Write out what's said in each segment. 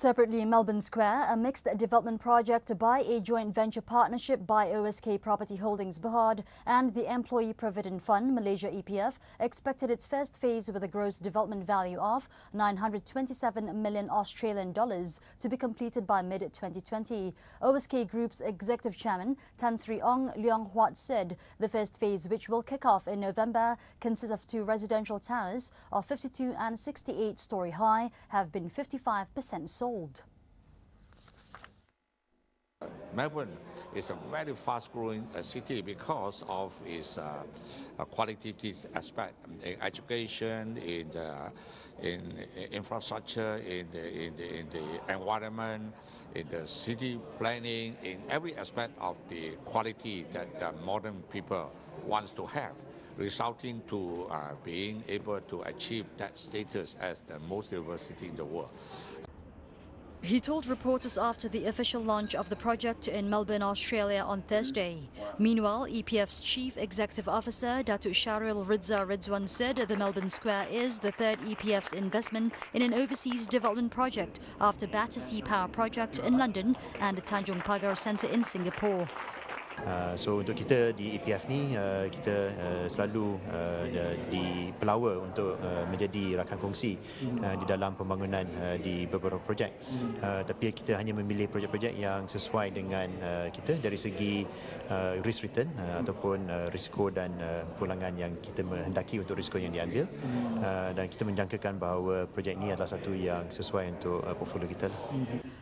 Separately, in Melbourne Square, a mixed development project by a joint venture partnership by OSK Property Holdings Berhad and the Employee Provident Fund Malaysia EPF expected its first phase with a gross development value of 927 million Australian dollars to be completed by mid-2020. OSK Group's Executive Chairman Tan Sri Ong Leong Huat said the first phase, which will kick off in November, consists of 2 residential towers of 52 and 68 story high, have been 55% sold. Melbourne is a very fast-growing city because of its qualitative aspect in education, in infrastructure, in the environment, in the city planning, in every aspect of the quality that the modern people wants to have, resulting to being able to achieve that status as the most livable city in the world. He told reporters after the official launch of the project in Melbourne, Australia on Thursday. Meanwhile, EPF's Chief Executive Officer Datuk Syahril Ridza Ridwan said the Melbourne Square is the third EPF's investment in an overseas development project after Battersea Power Project in London and the Tanjung Pagar Centre in Singapore. So untuk kita di EPF ni kita selalu dipelawa untuk menjadi rakan kongsi di dalam pembangunan di beberapa projek. Tapi kita hanya memilih projek-projek yang sesuai dengan kita dari segi risk return ataupun risiko dan pulangan yang kita menghendaki untuk risiko yang diambil, dan kita menjangkakan bahawa projek ini adalah satu yang sesuai untuk portfolio kita.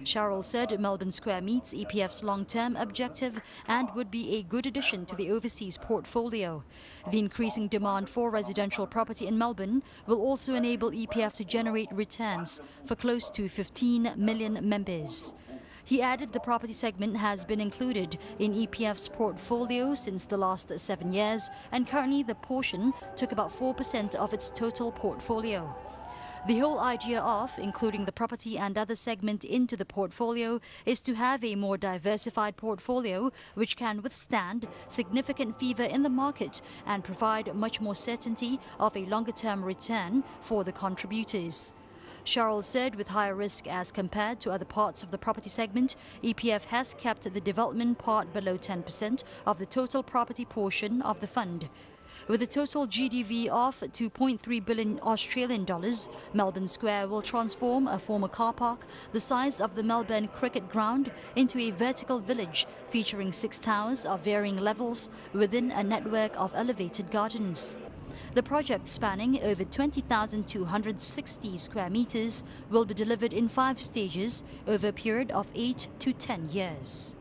Syahril said Melbourne Square meets EPF's long-term objective and would be a good addition to the overseas portfolio. The increasing demand for residential property in Melbourne will also enable EPF to generate returns for close to 15 million members. He added the property segment has been included in EPF's portfolio since the last 7 years, and currently the portion took about 4% of its total portfolio. The whole idea of including the property and other segment into the portfolio is to have a more diversified portfolio which can withstand significant fever in the market and provide much more certainty of a longer-term return for the contributors. Syahril said with higher risk as compared to other parts of the property segment, EPF has kept the development part below 10% of the total property portion of the fund. With a total GDV of 2.3 billion Australian dollars, Melbourne Square will transform a former car park the size of the Melbourne cricket ground into a vertical village featuring 6 towers of varying levels within a network of elevated gardens. The project, spanning over 20,260 square meters, will be delivered in 5 stages over a period of 8 to 10 years.